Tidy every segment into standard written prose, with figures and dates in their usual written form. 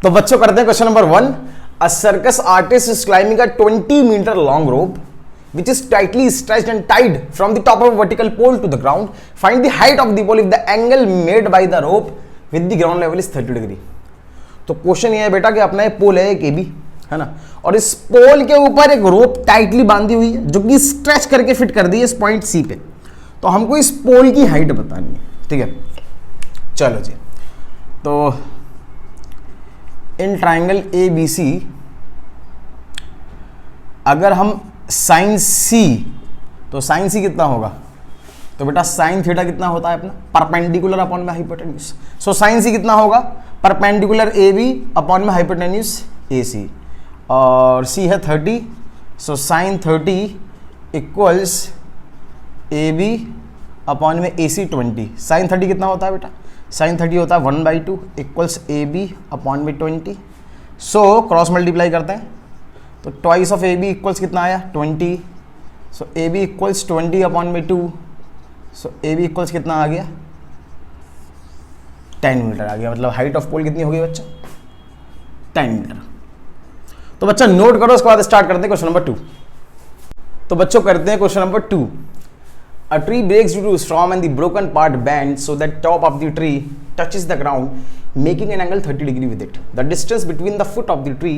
तो बच्चों करते हैं question number 1। A circus artist is climbing a 20 metre long rope which is tightly stretched and tied from the top of a vertical pole to the ground. Find the height of the pole if the angle made by the rope with the ground level is 30 degree. तो question ये है बेटा कि अपना एक पोल है, एक AB है ना, और इस पोल के ऊपर एक रोप टाइटली बांधी हुई है जो कि स्ट्रेच करके फिट कर दी है इस पॉइंट सी पे। तो हमको इस पोल की हाइट बतानी है, ठीक है। चलो जी, तो in triangle A B C अगर हम साइन सी, तो साइन सी कितना होगा, तो बेटा साइन थीटा कितना होता है अपना परपेंडिकुलर अपॉन में हाइपोटेन्यूज। सो साइन सी कितना होगा परपेंडिकुलर ए बी अपॉन में हाइपोटेन्यूज ए सी, और सी है 30। So sine 30 equals A B upon में ए सी 20। साइन 30 कितना होता है बेटा, साइन 30 होता है 1/2 इक्वल्स ए बी अपॉन में 20। सो क्रॉस मल्टीप्लाई करते हैं तो twice of A B equals कितना आया 20। So A B equals 20 upon में 2। सो ए बी इक्वल्स कितना आ गया 10 मीटर आ गया। मतलब हाइट ऑफ पोल कितनी हो गई बच्चा 10 मीटर। तो बच्चा नोट करो, उसके बाद स्टार्ट करते हैं क्वेश्चन नंबर 2। तो बच्चों करते हैं question number 2। A tree breaks due to storm and the broken part bends so that top of the tree touches the ground, making an angle 30 degree with it. The distance between the foot of the tree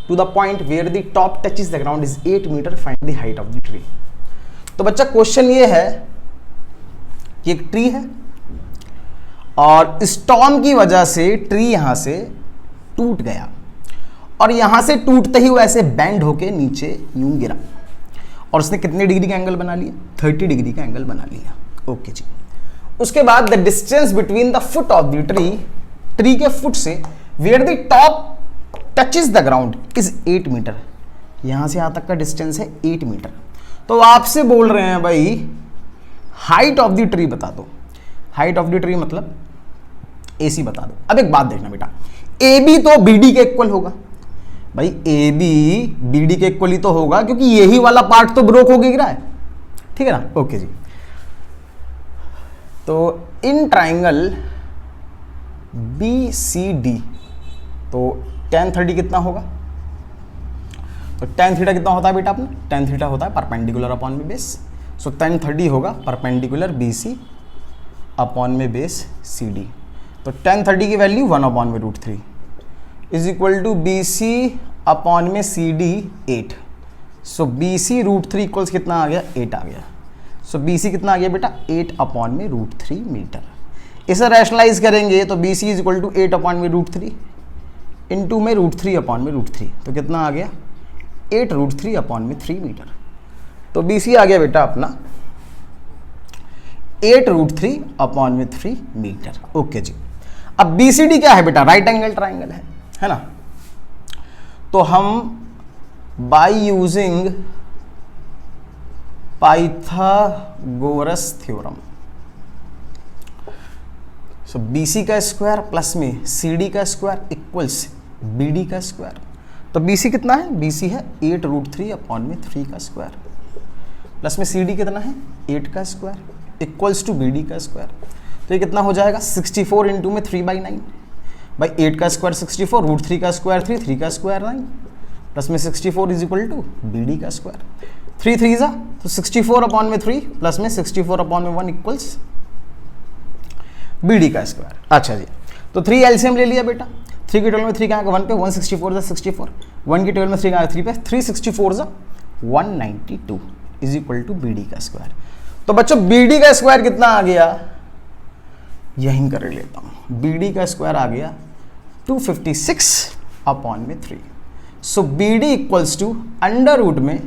to the point where the top touches the ground is 8 meter. Find the height of the tree. तो बच्चा question ये है कि एक tree है और storm की वजह से ट्री यहां से टूट गया और यहां से टूटते ही वो ऐसे बैंड होके नीचे यूं गिरा और उसने कितने डिग्री का एंगल बना लिया 30 डिग्री का एंगल बना लिया। ओके जी। उसके बाद the distance between the foot of the tree, tree के फुट से where the top touches the ground is 8 metre. यहां से यहां तक का डिस्टेंस है 8 मीटर। तो आपसे बोल रहे हैं भाई हाइट ऑफ द ट्री बता दो। हाइट ऑफ द ट्री मतलब एसी बता दो। अब एक बात देखना बेटा, ए बी तो बी डी के इक्वल होगा भाई, ए बी बी डी के इक्वल ही तो होगा क्योंकि यही वाला पार्ट तो ब्रोक हो के गिरा है, ठीक है ना। ओके जी। तो in triangle B C D तो tan 30 कितना होगा, तो tan थीटा कितना होता है बेटा अपना, tan थीटा होता है परपेंडिकुलर अपॉन में बेस। सो tan 30 होगा परपेंडिकुलर बी सी अपॉन में बेस सी डी। तो tan 30 की value 1/√3 is equal to B C upon में C D 8। So B C √3 equals कितना आ गया 8 आ गया। सो बी सी कितना आ गया बेटा 8 अपॉन में √3 मीटर। इसे रैशनलाइज करेंगे तो B C is equal to 8 upon में √3 इंटू में √3 अपॉन में √3, तो कितना आ गया 8√3 अपॉन में 3 मीटर। तो बी सी आ गया बेटा अपना 8√3 अपॉन में 3 मीटर। ओके जी। अब बी सी डी क्या है बेटा, राइट एंगल ट्राइंगल है ना। तो हम by using Pythagoras theorem, so BC का स्क्वायर प्लस में CD का स्क्वायर इक्वल्स BD का स्क्वायर। तो BC कितना है, BC है 8√3 अपॉन में 3 का स्क्वायर प्लस में CD कितना है 8 का स्क्वायर इक्वल्स टू BD का स्क्वायर। तो ये कितना हो जाएगा 64 इंटू में 3/9 भाई 8 का स्क्वायर 64, √3 का स्क्वायर 3, 3 का स्क्वायर 9 प्लस में 64 इज इक्वल टू BD का स्क्वायर। 3 3 जा तो 64 अपॉन में 3 प्लस में 64 अपॉन में 1 इक्वल्स BD का स्क्वायर। अच्छा जी। तो 3 एलसीएम ले लिया बेटा, 3 की 12 में 3 का 1 पे 164 जा 64, 1 की 12 में 3 का 3 पे 364 जा 192 इज इक्वल टू BD का स्क्वायर। तो बच्चों BD का स्क्वायर कितना आ गया, यहीं कर लेता हूं, BD का स्क्वायर आ गया 256 अपॉन में 3। So BD equals to under root में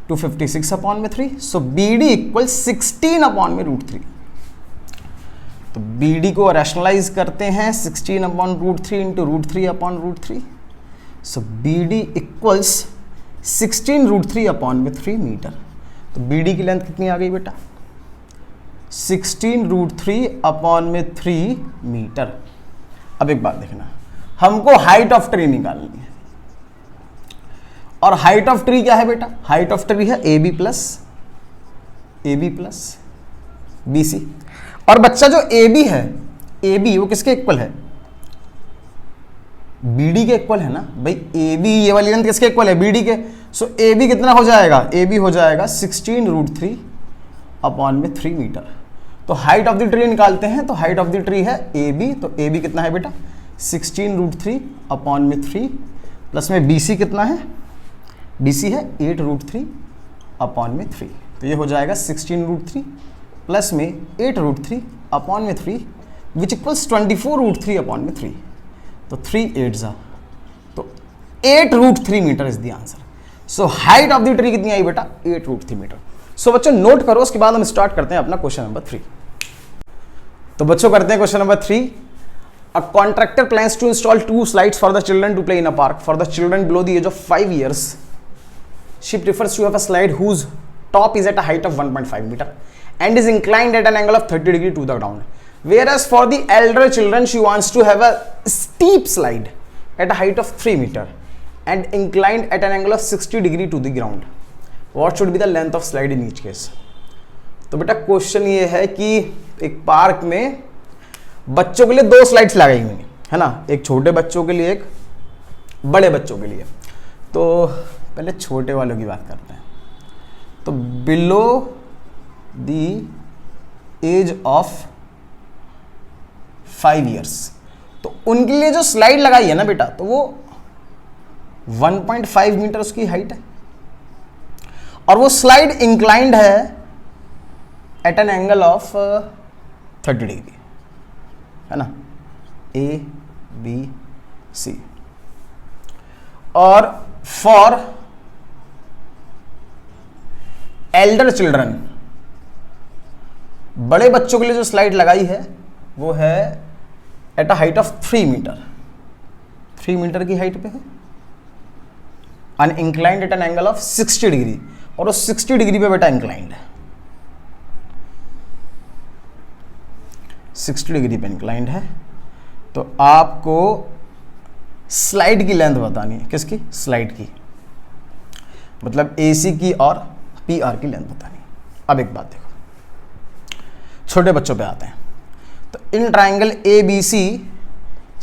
256 अपॉन में 3। सो BD इक्वल्स 16 अपॉन में √3। तो BD को रैशनलाइज करते हैं 16 upon √3 into √3 upon √3। So BD equals 16 √3 अपॉन में 3 मीटर। तो BD की लेंथ कितनी आ गई बेटा 16 √3 अपॉन में 3 मीटर। अब एक बात देखना, हमको हाइट ऑफ ट्री निकालनी है और हाइट ऑफ ट्री क्या है बेटा, हाइट ऑफ ट्री है AB प्लस BC। और बच्चा जो AB है, AB वो किसके इक्वल है बी डी के इक्वल है ना भाई, ए बी ये वाली लेंथ किसके इक्वल है, बी डी के। सो ए बी कितना हो जाएगा, ए बी हो जाएगा 16√3 अपॉन में 3 मीटर। तो हाइट ऑफ द ट्री निकालते हैं, तो हाइट ऑफ द ट्री है ए बी, तो ए बी कितना है बेटा 16√3 अपॉन में 3, प्लस में बी सी कितना है, बी सी है 8√3 अपॉन में 3। तो ये हो जाएगा 16√3 प्लस में 8√3 अपॉन में 3 विच इक्वल्स 24√3 अपॉन में 3। तो 3 8 तो 8√3 metre is the answer. So height of the tree कितनी आई बेटा 8√3 मीटर। सो बच्चों नोट करो, उसके बाद हम स्टार्ट करते हैं अपना क्वेश्चन नंबर 3। तो बच्चों करते हैं question number 3। A contractor plans to install 2 slides for the children to play in a park for the children below the age of 5 years. She prefers to have a slide whose top is at a height of 1.5 meter and is inclined at an angle of 30 degree to the ground. Whereas for the elder children, she wants to have a steep slide at a height of 3 meter and inclined at an angle of 60 degree to the ground. What should be the length of slide in each case? तो बेटा question ये है कि एक park में बच्चों के लिए 2 स्लाइड्स लगाई हुई है ना, एक छोटे बच्चों के लिए, एक बड़े बच्चों के लिए। तो पहले छोटे वालों की बात करते हैं। तो below the age of 5 years, तो उनके लिए जो स्लाइड लगाई है ना बेटा, तो वो 1.5 मीटर उसकी हाइट है और वो स्लाइड इंक्लाइंड है at an angle of 30 degree, है ना, ए बी सी। और फॉर एल्डर चिल्ड्रन, बड़े बच्चों के लिए जो स्लाइड लगाई है वो है at a height of 3 metre, 3 metre की हाइट पे है, an inclined at an angle of 60 degree, और वो 60 डिग्री पे बेटा इंक्लाइंड है, 60 डिग्री पे इंक्लाइंड है। तो आपको स्लाइड की लेंथ बतानी है, किसकी, स्लाइड की, मतलब AC की और PR की लेंथ बतानी है। अब एक बात देखो, छोटे बच्चों पे आते हैं। तो इन ट्राइंगल ABC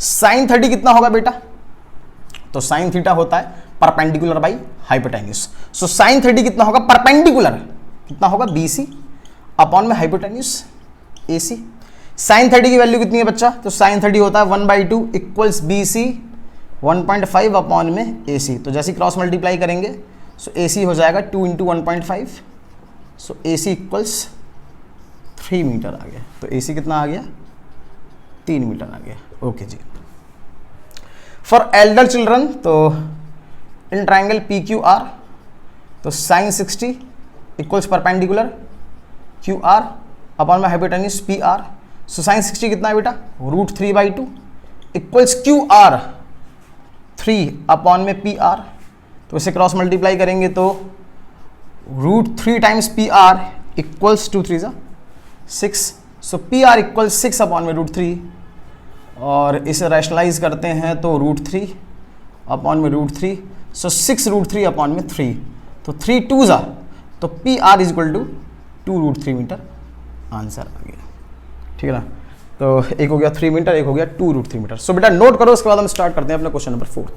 sin 30 कितना होगा बेटा, तो sin थीटा होता है perpendicular by hypotenuse. So sin 30 कितना होगा, परपेंडिकुलर कितना होगा BC अपॉन में हाइपोटेन्यूस AC। sin 30 की वैल्यू कितनी है बच्चा, तो sin 30 होता है 1/2 इक्वल्स BC 1.5 अपॉन में AC। तो जैसे क्रॉस मल्टीप्लाई करेंगे सो AC हो जाएगा 2 × 1.5, सो AC इक्वल्स 3 मीटर आ गया। तो AC कितना आ गया, 3 मीटर आ गया। ओके जी। फॉर एल्डर चिल्ड्रन, तो इन ट्राइंगल PQR, तो sin 60 इक्वल्स परपेंडिकुलर QR अपॉन में हाइपोटेन्यूस PR। सो sin 60 कितना है बेटा, √3/2 इक्वल्स QR 3 अपॉन में PR। तो इसे क्रॉस मल्टीप्लाई करेंगे तो √3 times PR equals 2 3 6। So PR equals 6 upon में √3, और इसे रैशनलाइज करते हैं तो √3 अपॉन में √3, सो 6√3 अपॉन में 3, तो 3 2 तो PR is equal to 2√3 metre. Answer आ गया, ठीक है ना। तो एक हो गया 3 मीटर, एक हो गया 2√3 मीटर। सो बेटा नोट करो, उसके बाद हम स्टार्ट करते हैं अपना क्वेश्चन नंबर 4।